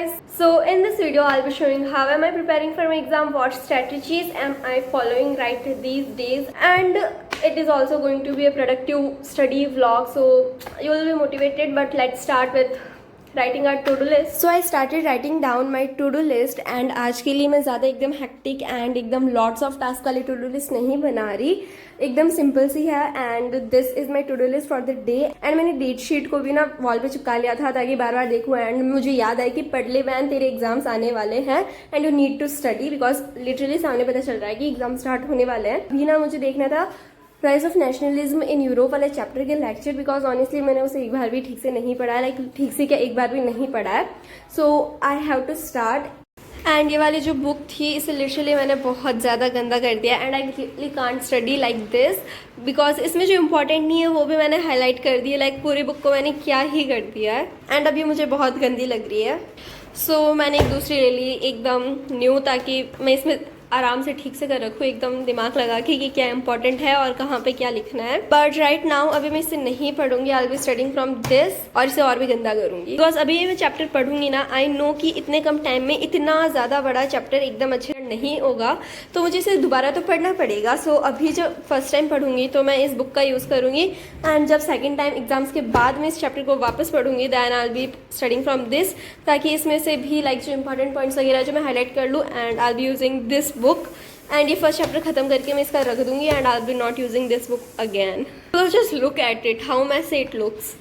guys, so in this video I'll be showing how am I preparing for my exam, what strategies am I following right these days, and it is also going to be a productive study vlog, so you will be motivated. But let's start with writing our to-do list. So I started writing down my to-do list and आज के लिए मैं ज़्यादा एकदम hectic and एकदम lots of task वाली to-do list नहीं बना रही, एकदम सिंपल सी है. And this is my to do list for the day. And मैंने डेट शीट को भी ना वॉल पे चिपका लिया था ताकि बार बार देखूँ. एंड मुझे याद आया कि पढ़ ले वैन, तेरे एग्जाम्स आने वाले हैं and you need to study, because literally सामने पता चल रहा है कि एग्जाम स्टार्ट होने वाले हैं. अभी ना मुझे देखना था prize of nationalism in Europe वाले चैप्टर के लेक्चर, बिकॉज ऑनेस्टली मैंने उसे एक बार भी ठीक से नहीं पढ़ा है, लाइक ठीक से क्या एक बार भी नहीं पढ़ा है. So I have to start. And ये वाली जो बुक थी इसे लिटरली मैंने बहुत ज़्यादा गंदा कर दिया. And I really can't study like this, because इसमें जो इंपॉर्टेंट नहीं है वो भी मैंने हाईलाइट कर दिया. लाइक पूरी बुक को मैंने क्या ही कर दिया है. एंड अभी मुझे बहुत गंदी लग रही है. सो मैंने एक दूसरी ले ली एकदम न्यू, ताकि मैं इसमें आराम से ठीक से कर रखूँ, एकदम दिमाग लगा के कि क्या इंपॉर्टेंट है और कहाँ पे क्या लिखना है. बट राइट नाउ अभी मैं इसे नहीं पढ़ूंगी. I will be studying from this और इसे और भी गंदा करूंगी, बिकॉज अभी मैं चैप्टर पढ़ूंगी ना, आई नो कि इतने कम टाइम में इतना ज़्यादा बड़ा चैप्टर एकदम अच्छे नहीं होगा, तो मुझे इसे दोबारा तो पढ़ना पड़ेगा. सो अभी जब फर्स्ट टाइम पढ़ूंगी तो मैं इस बुक का यूज़ करूँगी. एंड जब सेकेंड टाइम एग्जाम्स के बाद मैं इस चैप्टर को वापस पढ़ूंगी, then I will be studying from this, ताकि इसमें से भी लाइक जो इंपॉर्टेंट पॉइंट्स वगैरह जो मैं हाईलाइट कर लूँ. And I will be using this book. And ये फर्स्ट चैप्टर खत्म करके मैं इसका रख दूंगी. And I will be not using this book again. So just look at it, how messy it looks.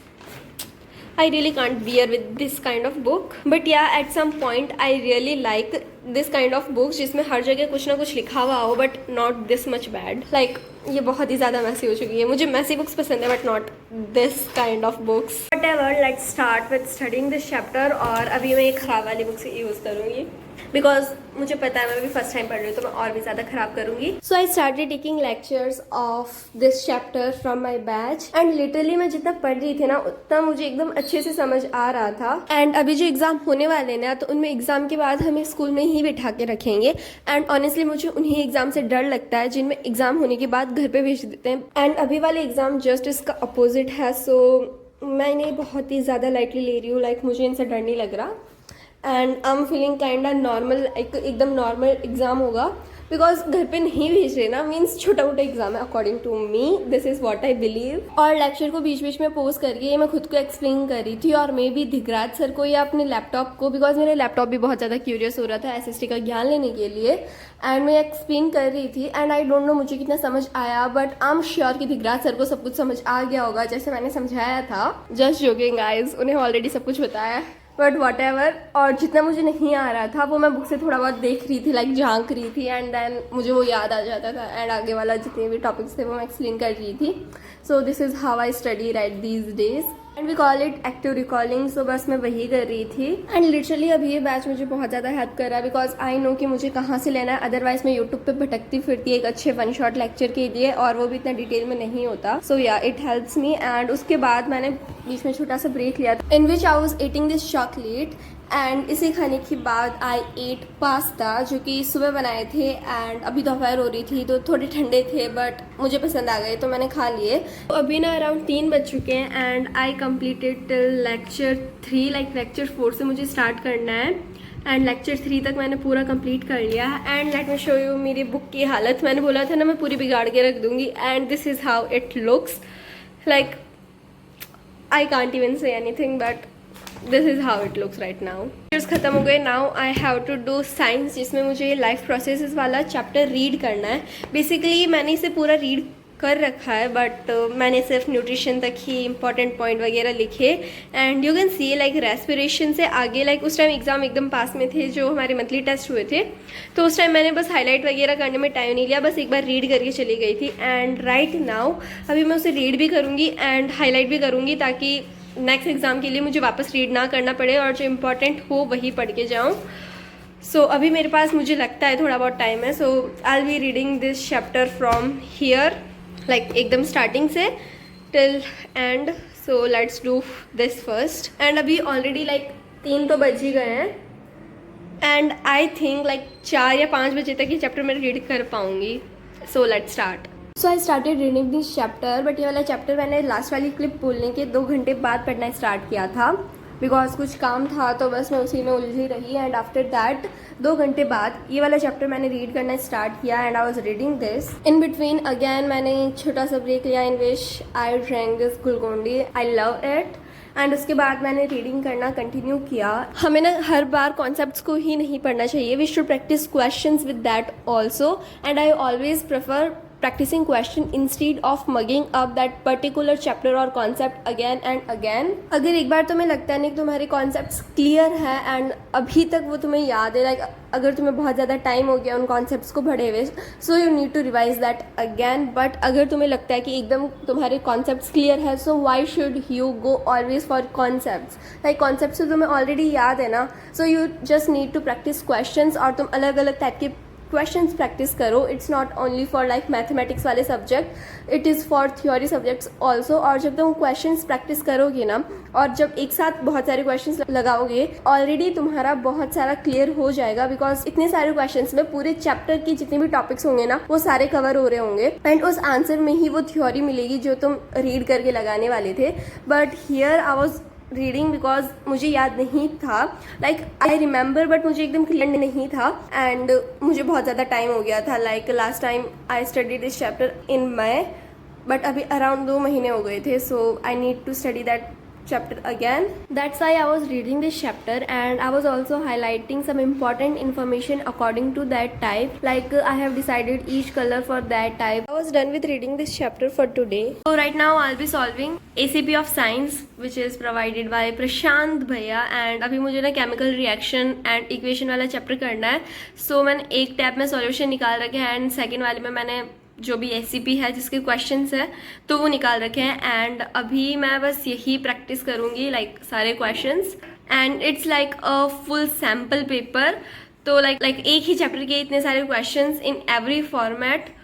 I really can't bear with this kind of book. But yeah, at some point I really like this kind of books जिसमें हर जगह कुछ ना कुछ लिखा हुआ हो, but not this much bad. Like ये बहुत ही ज़्यादा मैसी हो चुकी है. मुझे मैसी बुक्स पसंद है, but not this kind of books. Whatever, let's start with studying this chapter. और अभी मैं एक ख़राब वाली बुक से यूज़ करूँगी, बिकॉज मुझे पता है मैं अभी फर्स्ट टाइम पढ़ रही हूँ, तो मैं और भी ज़्यादा ख़राब करूँगी. So I started taking lectures of this chapter from my batch. And literally मैं जितना पढ़ रही थी ना उतना मुझे एकदम अच्छे से समझ आ रहा था. एंड अभी जो एग्ज़ाम होने वाले हैं ना, तो उनमें एग्ज़ाम के बाद हमें स्कूल में ही बिठा के रखेंगे. एंड ऑनेस्टली मुझे उन्हीं एग्ज़ाम से डर लगता है जिनमें एग्ज़ाम होने के बाद घर पे भेज देते हैं. एंड अभी वाले एग्ज़ाम जस्ट इसका अपोजिट है. सो मैं इन्हें बहुत ही ज़्यादा लाइटली ले रही हूँ. लाइक मुझे इनसे डर नहीं लग रहा. And I am feeling kind of normal, एकदम नॉर्मल एग्ज़ाम होगा, बिकॉज घर पे नहीं भेज रहे ना, मीन्स छोटा मोटा एग्जाम है according to me. This is what I believe. और लेक्चर को बीच बीच में पोज करके मैं खुद को एक्सप्लेन कर रही थी, और मे बी दिगराज सर को या अपने लैपटॉप को, बिकॉज मेरा लैपटॉप भी बहुत ज़्यादा क्यूरियस हो रहा था SST का ज्ञान लेने के लिए. एंड मैं एक्सप्लेन कर रही थी. एंड आई डोंट नो मुझे कितना समझ आया, बट आई एम श्योर कि दिगराज सर को सब कुछ समझ आ गया होगा जैसे मैंने समझाया था. जस्ट जोकिंग गाइज, उन्हें ऑलरेडी सब कुछ बताया है. But what ever. और जितना मुझे नहीं आ रहा था वो मैं बुक से थोड़ा बहुत देख रही थी, लाइक झांक रही थी. एंड देन मुझे वो याद आ जाता था. एंड आगे वाला जितने भी टॉपिक्स थे वो मैं एक्सप्लेन कर रही थी. So this is how I study right these days. And we call it active recalling. So बस मैं वही कर रही थी. एंड लिटरली अभी ये बैच मुझे बहुत ज़्यादा हेल्प कर रहा है, बिकॉज आई नो कि मुझे कहाँ से लेना है. अदरवाइज मैं यूट्यूब पे भटकती फिरती एक अच्छे वन शॉट लेक्चर के लिए, और वो भी इतना डिटेल में नहीं होता. सो या इट हेल्प्स मी. एंड उसके बाद मैंने बीच में छोटा सा ब्रेक लिया था, in which I was eating this chocolate. And इसे खाने के बाद आई एट पास्ता, जो कि सुबह बनाए थे. एंड अभी दोपहर हो रही थी तो थोड़े ठंडे थे, बट मुझे पसंद आ गए तो मैंने खा लिए. तो अभी ना अराउंड 3 बज चुके हैं. And I completed till lecture 3. Like lecture 4 से मुझे स्टार्ट करना है. एंड लेक्चर 3 तक मैंने पूरा कंप्लीट कर लिया. And let me show you मेरी बुक की हालत. मैंने बोला था ना मैं पूरी बिगाड़ के रख दूँगी. And this is how it looks. Like I can't even say anything, but this is how it looks right now. खत्म हो गए. Now I have to do science, जिसमें मुझे लाइफ प्रोसेसेस वाला चैप्टर रीड करना है. बेसिकली मैंने इसे पूरा रीड कर रखा है, बट मैंने सिर्फ न्यूट्रिशन तक ही इंपॉर्टेंट पॉइंट वगैरह लिखे. And you can see like respiration से आगे, लाइक उस टाइम एग्ज़ाम एकदम पास में थे जो हमारे मंथली टेस्ट हुए थे, तो उस टाइम मैंने बस हाईलाइट वगैरह करने में टाइम नहीं लिया, बस एक बार रीड करके चली गई थी. एंड राइट नाउ अभी मैं उसे रीड भी करूँगी एंड हाईलाइट भी करूँगी, ताकि नेक्स्ट एग्ज़ाम के लिए मुझे वापस रीड ना करना पड़े और जो इम्पोर्टेंट हो वही पढ़ के जाऊँ. सो अभी मेरे पास मुझे लगता है थोड़ा बहुत टाइम है. So I will be reading this chapter from here, like एकदम स्टार्टिंग से till end. So let's do this first. And अभी ऑलरेडी लाइक 3 तो बज ही गए हैं. एंड आई थिंक लाइक 4 या 5 बजे तक ये चैप्टर मैं रीड कर पाऊँगी. So let's start. So I started reading this chapter. But ये वाला चैप्टर मैंने लास्ट वाली क्लिप बोलने के 2 घंटे बाद पढ़ना स्टार्ट किया था. बिकॉज कुछ काम था तो बस मैं उसी में उलझी रही. एंड आफ्टर दैट 2 घंटे बाद ये वाला चैप्टर मैंने रीड करना स्टार्ट किया and I was reading this. In between again मैंने एक छोटा सा ब्रेक लिया in which I drank this Glucon D. I love it. And उसके बाद मैंने रीडिंग करना कंटिन्यू किया. हमें ना हर बार कॉन्सेप्ट्स को ही नहीं पढ़ना चाहिए. We should practice questions with that also. And I always prefer practicing question instead of mugging up that particular chapter or concept again and again. अगर एक बार तुम्हें लगता है नहीं कि तुम्हारे कॉन्सेप्ट्स क्लियर है एंड अभी तक वो तुम्हें याद है, लाइक अगर तुम्हें बहुत ज़्यादा टाइम हो गया उन कॉन्सेप्ट्स को पढ़े हुए, so you need to revise that again. But अगर तुम्हें लगता है कि एकदम तुम्हारे कॉन्सेप्ट्स क्लियर है, so why should you go always for concepts. Like concepts तो तुम्हें ऑलरेडी याद है ना, so you just need to practice questions और तुम अलग अलग टाइप के क्वेश्चंस प्रैक्टिस करो. It's not only for like mathematics वाले subject, it is for theory subjects also. और जब तुम क्वेश्चंस प्रैक्टिस करोगे ना और जब एक साथ बहुत सारे क्वेश्चंस लगाओगे, ऑलरेडी तुम्हारा बहुत सारा क्लियर हो जाएगा. बिकॉज इतने सारे क्वेश्चंस में पूरे चैप्टर की जितने भी टॉपिक्स होंगे ना वो सारे कवर हो रहे होंगे एंड उस आंसर में ही वो थ्योरी मिलेगी जो तुम रीड करके लगाने वाले थे. But here I was reading because मुझे याद नहीं था. लाइक आई रिमेंबर बट मुझे एकदम क्लियर नहीं था एंड मुझे बहुत ज़्यादा टाइम हो गया था. Like last time I study this chapter in May, but अभी अराउंड 2 महीने हो गए थे. So I need to study that chapter again. That's why I was reading this chapter and I was also highlighting some important information according to that type. Like I have decided each color for that type. I was done with reading this chapter for today. So right now I'll be solving ACP of Science which is provided by प्रशांत भैया. and अभी मुझे ना chemical reaction and equation वाला chapter करना है. सो मैंने एक tab में सॉल्यूशन निकाल रखे हैं एंड सेकेंड वाले में मैंने जो भी एससीपी है जिसके क्वेश्चंस है तो वो निकाल रखे हैं. एंड अभी मैं बस यही प्रैक्टिस करूँगी लाइक सारे questions. And it's like a full sample paper. तो लाइक एक ही चैप्टर के इतने सारे questions in every format.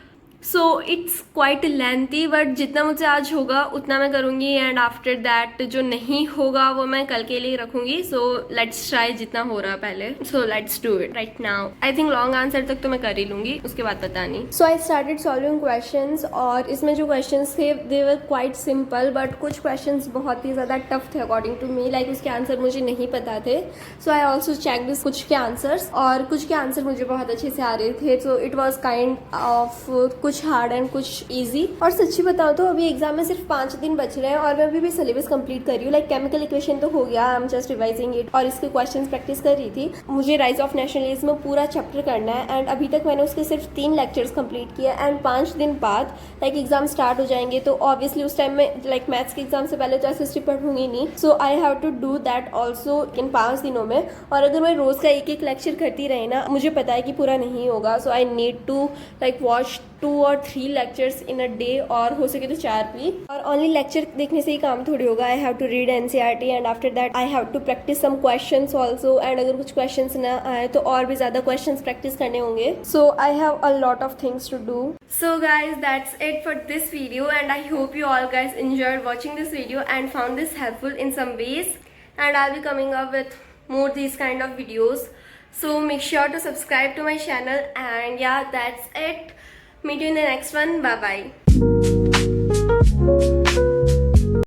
So it's quite lengthy but जितना मुझसे आज होगा उतना मैं करूँगी एंड आफ्टर दैट जो नहीं होगा वो मैं कल के लिए रखूँगी. सो लेट्स ट्राई जितना हो रहा है पहले. सो let's do it right now. I think long answer तक तो मैं कर ही लूँगी, उसके बाद पता नहीं. So I started solving questions और इसमें जो क्वेश्चंस थे दे वर क्वाइट सिंपल बट कुछ क्वेश्चंस बहुत ही ज़्यादा टफ थे अकॉर्डिंग टू मी. लाइक उसके आंसर मुझे नहीं पता थे. So I also check this कुछ के आंसर्स और कुछ के आंसर मुझे बहुत अच्छे से आ रहे थे. So it was kind of कुछ हार्ड एंड कुछ इजी. और सच्ची बताऊं तो अभी एग्जाम में सिर्फ 5 दिन बच रहे हैं और मैं अभी भी सिलेबस कंप्लीट कर रही हूँ. लाइक केमिकल इक्वेशन तो हो गया, I am just revising it और इसके क्वेश्चंस प्रैक्टिस कर रही थी. मुझे राइज ऑफ नेशनलिज्म में पूरा चैप्टर करना है एंड अभी तक मैंने उसके सिर्फ 3 लेक्चर्स कंप्लीट किए. एंड 5 दिन बाद लाइक एग्जाम स्टार्ट हो जाएंगे तो ऑब्वियसली उस टाइम में लाइक मैथ्स के एग्जाम से पहले तो हिस्ट्री पढ़ूंगी नहीं. So I have to do that also in 5 दिनों में. और अगर मैं रोज का एक लेक्चर करती रही ना, मुझे पता है कि पूरा नहीं होगा. So I need to like watch 2 or 3 lectures in a day और हो सके तो 4 भी. और ओनली लेक्चर देखने से ही काम थोड़ी होगा. I have to read NCERT and after that I have to practice some questions also. And अगर कुछ क्वेश्चंस ना आए तो और भी ज़्यादा क्वेश्चंस प्रैक्टिस करने होंगे. So I have a lot of things to do. So guys that's it for this video and I hope you all guys enjoyed watching this video and found this helpful in some ways. And I'll be coming up with more these kind of videos. So make sure to subscribe to my channel and yeah, that's it. Meet you in the next one. Bye bye.